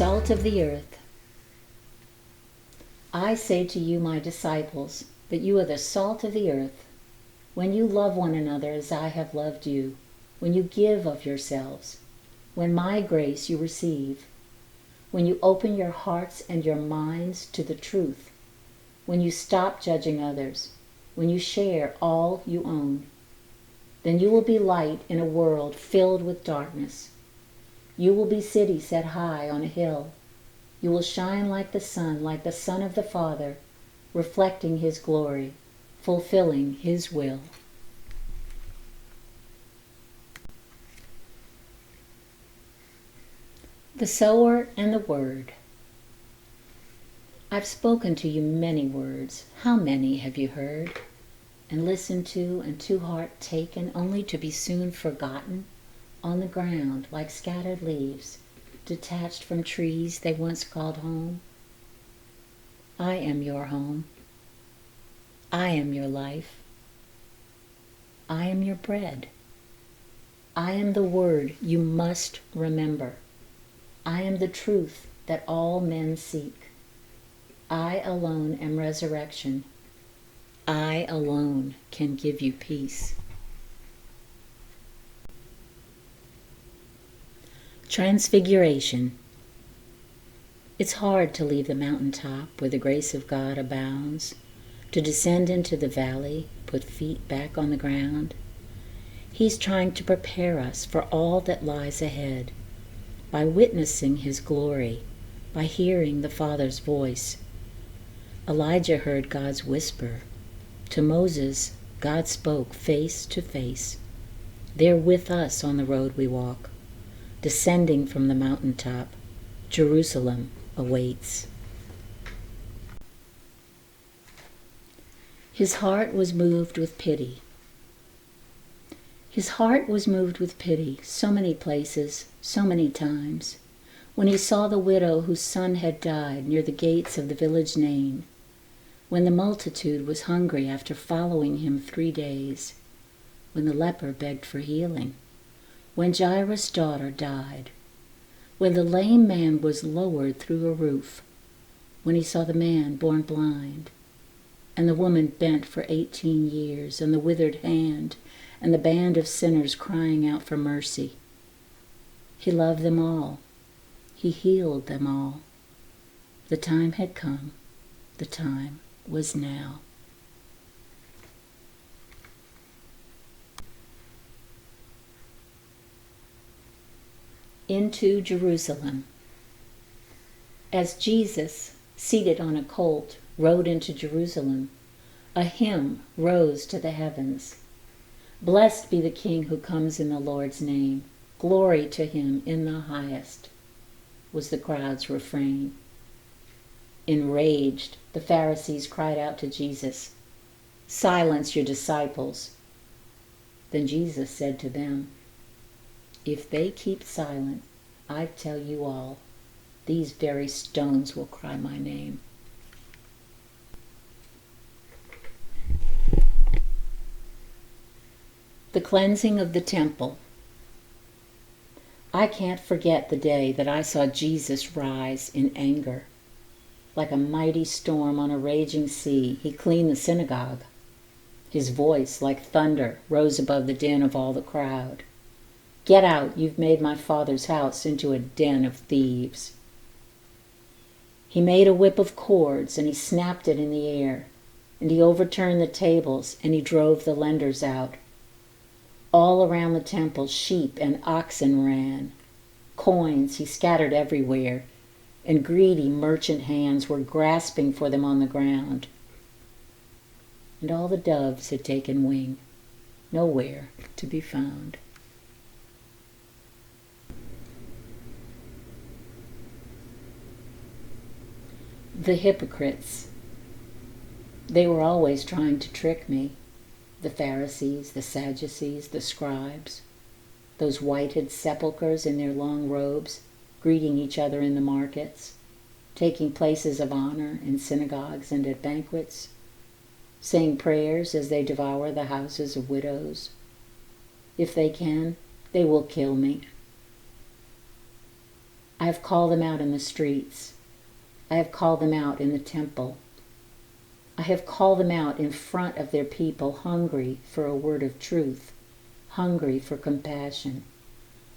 salt of the earth. I say to you, my disciples, that you are the salt of the earth. When you love one another as I have loved you, when you give of yourselves, when my grace you receive, when you open your hearts and your minds to the truth, when you stop judging others, when you share all you own, then you will be light in a world filled with darkness. You will be city set high on a hill. You will shine like the Son of the Father, reflecting His glory, fulfilling His will. The Sower and the Word. I've spoken to you many words. How many have you heard? And listened to, and to heart taken, only to be soon forgotten, on the ground like scattered leaves, detached from trees they once called home? I am your home. I am your life. I am your bread. I am the word you must remember. I am the truth that all men seek. I alone am resurrection. I alone can give you peace. Transfiguration. It's hard to leave the mountaintop where the grace of God abounds, to descend into the valley, put feet back on the ground. He's trying to prepare us for all that lies ahead, by witnessing His glory, by hearing the Father's voice. Elijah heard God's whisper. To Moses, God spoke face to face. There with us on the road we walk, descending from the mountaintop, Jerusalem awaits. His heart was moved with pity. His heart was moved with pity so many places, so many times. When he saw the widow whose son had died near the gates of the village Nain, when the multitude was hungry after following him 3 days, when the leper begged for healing, when Jairus' daughter died, when the lame man was lowered through a roof, when he saw the man born blind, and the woman bent for 18 years, and the withered hand, and the band of sinners crying out for mercy. He loved them all. He healed them all. The time had come. The time was now. Into Jerusalem. As Jesus, seated on a colt, rode into Jerusalem, a hymn rose to the heavens. Blessed be the King who comes in the Lord's name. Glory to Him in the highest, was the crowd's refrain. Enraged, the Pharisees cried out to Jesus, "Silence your disciples." Then Jesus said to them, "If they keep silent, I tell you all, these very stones will cry my name." The cleansing of the temple. I can't forget the day that I saw Jesus rise in anger. Like a mighty storm on a raging sea, He cleaned the synagogue. His voice, like thunder, rose above the din of all the crowd. "Get out, you've made my Father's house into a den of thieves." He made a whip of cords, and He snapped it in the air, and He overturned the tables, and He drove the lenders out. All around the temple, sheep and oxen ran. Coins He scattered everywhere, and greedy merchant hands were grasping for them on the ground. And all the doves had taken wing, nowhere to be found. The hypocrites. They were always trying to trick me. The Pharisees, the Sadducees, the scribes, those whited sepulchres in their long robes, greeting each other in the markets, taking places of honor in synagogues and at banquets, saying prayers as they devour the houses of widows. If they can, they will kill me. I have called them out in the streets. I have called them out in the temple. I have called them out in front of their people, hungry for a word of truth, hungry for compassion,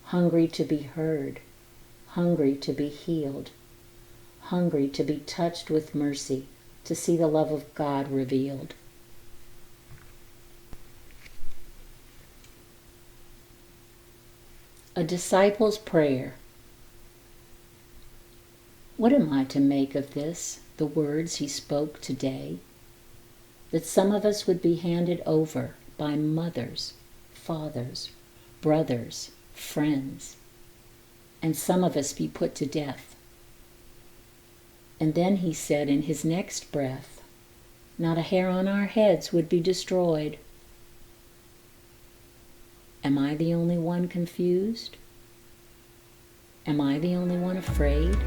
hungry to be heard, hungry to be healed, hungry to be touched with mercy, to see the love of God revealed. A disciple's prayer. What am I to make of this, the words he spoke today? That some of us would be handed over by mothers, fathers, brothers, friends, and some of us be put to death. And then he said in his next breath, not a hair on our heads would be destroyed. Am I the only one confused? Am I the only one afraid?